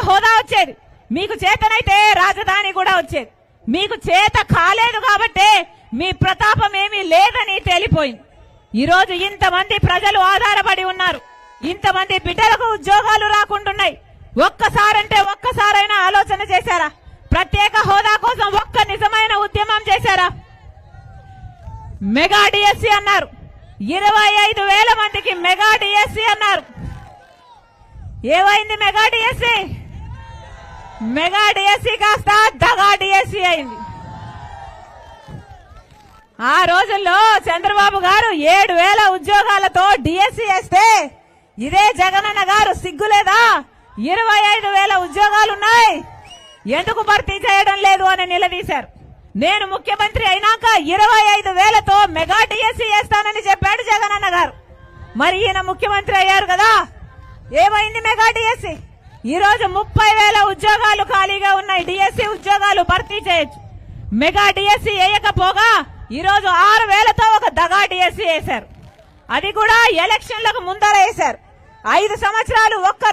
హోదా వచ్చేది, మీకు చేతనైతే రాజధాని కూడా వచ్చేది. మీకు చేత కాలేదు కాబట్టే మీ ప్రతాపం ఏమీ లేదని తేలిపోయింది. ఈరోజు ఇంతమంది ప్రజలు ఆధారపడి ఉన్నారు, ఇంతమంది బిడ్డలకు ఉద్యోగాలు రాకుంటున్నాయి. ఒక్కసారైనా ఆలోచన చేశారా? ప్రత్యేక హోదా కోసం ఒక్క నిజమైన ఉద్యమం చేశారా? మెగా డిఎస్సి అన్నారు, 25,000 మందికి మెగా డిఎస్సి అన్నారు. ఏమైంది మెగా డిఎస్సి? మెగా డిఎస్సి కాస్త దగా డిఎస్సి అయింది. ఆ రోజుల్లో చంద్రబాబు గారు 7,000 ఉద్యోగాలతో డిఎస్సి వేస్తే ఇదే జగనన్న గారు సిగ్గులేదా 25,000 ఉద్యోగాలున్నాయి, ఎందుకు భర్తీ చేయడం లేదు అని నిలదీశారు. నేను ముఖ్యమంత్రి అయినాక 25,000తో మెగా డిఎస్సి వేస్తానని చెప్పాడు జగనన్న గారు. మరి ఈయన ముఖ్యమంత్రి అయ్యారు కదా, ఏమైంది మెగా డిఎస్సి? ఈ రోజు 30,000 ఉద్యోగాలు ఖాళీగా ఉన్నాయి, డిఎస్సి ఉద్యోగాలు భర్తీ చేయొచ్చు. మెగా డిఎస్సి వేయకపోగా ఈ రోజు 6,000తో ఒక దగా డిఎస్సి వేశారు. అది కూడా ఎలక్షన్లకు ముందర వేశారు. 5 సంవత్సరాలు ఒక్క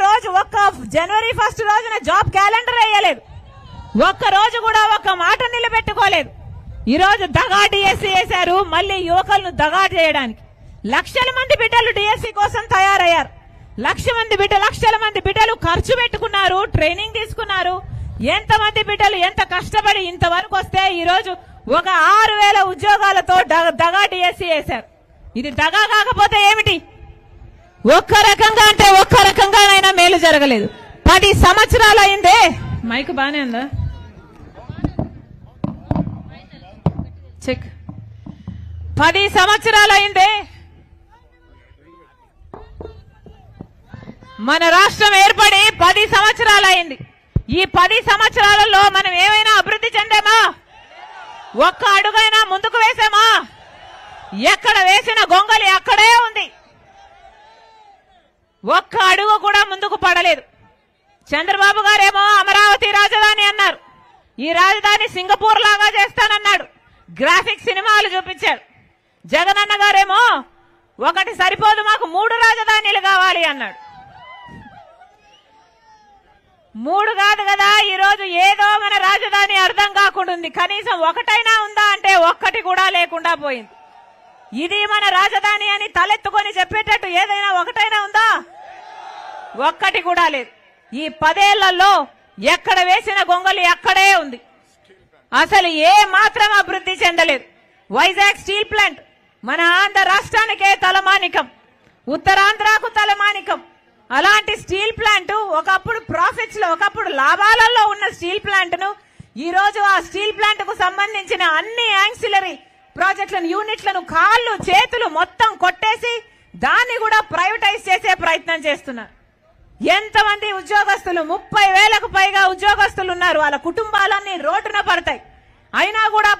జనవరి 1 రోజున జాబ్ క్యాలెండర్ వేయలేదు, ఒక్క రోజు కూడా ఒక్క మాట నిలబెట్టుకోలేదు. ఈ రోజు దగా డిఎస్సి వేశారు, మళ్ళీ యువకులను దగా చేయడానికి. లక్షల మంది బిడ్డలు డిఎస్సి కోసం తయారయ్యారు. లక్షల మంది బిడ్డలు ఖర్చు పెట్టుకున్నారు, ట్రైనింగ్ తీసుకున్నారు. ఎంతమంది బిడ్డలు ఎంత కష్టపడి ఇంతవరకు వస్తే ఈ రోజు ఒక 6,000 ఉద్యోగాలతో దగా డిఎస్సి వేశారు. ఇది దగా కాకపోతే ఏమిటి? ఒక్క రకంగా అంటే ఒక్క రకంగానైనా మేలు జరగలేదు. 10 సంవత్సరాలు అయిందే. మైక్ బానే ఉందా? చెక్. 10 సంవత్సరాలు అయిందే మన రాష్ట్రం ఏర్పడి 10 సంవత్సరాలు అయింది. ఈ 10 సంవత్సరాలలో మనం ఏమైనా అభివృద్ధి చెందామా? ఒక్క అడుగైనా ముందుకు వేసామా? ఎక్కడ వేసిన గొంగలి అక్కడే ఉంది, ఒక్క అడుగు కూడా ముందుకు పడలేదు. చంద్రబాబు గారేమో అమరావతి రాజధాని అన్నారు, ఈ రాజధాని సింగపూర్ లాగా చేస్తానన్నాడు, గ్రాఫిక్ సినిమాలు చూపించాడు. జగనన్న గారేమో ఒకటి సరిపోదు, మాకు 3 రాజధానులు కావాలి అన్నాడు. 3 కాదు కదా, ఈ రోజు ఏదో మన రాజధాని అర్థం కాకుండా ఉంది. కనీసం ఒకటైనా ఉందా అంటే ఒక్కటి కూడా లేకుండా పోయింది. ఇది మన రాజధాని అని తలెత్తుకొని చెప్పేటట్టు ఏదైనా ఒకటైనా ఉందా? ఒక్కటి కూడా లేదు. ఈ 10 ఏళ్లలో ఎక్కడ వేసిన గొంగలి అక్కడే ఉంది, అసలు ఏ మాత్రం అభివృద్ధి చెందలేదు. వైజాగ్ స్టీల్ ప్లాంట్ మన ఆంధ్ర రాష్ట్రానికే తలమానికం, ఉత్తరాంధ్రకు తలమానికం. అలాంటి స్టీల్ ప్లాంట్ ఒకప్పుడు ప్రాఫిట్స్ లో, ఒకప్పుడు లాభాలలో ఉన్న స్టీల్ ప్లాంట్ ను ఈ రోజు ఆ స్టీల్ ప్లాంట్ కు సంబంధించిన అన్ని యాన్సిలరీ ప్రాజెక్టులను, యూనిట్లను, కాళ్ళు చేతులు మొత్తం కొట్టేసి దాన్ని కూడా ప్రైవేటైజ్ చేసే ప్రయత్నం చేస్తున్నారు. ఎంతమంది ఉద్యోగస్తులు, 30,000కు పైగా ఉద్యోగస్తులు ఉన్నారు, వాళ్ళ కుటుంబాలన్నీ రోడ్డున పడతాయి. అయినా కూడా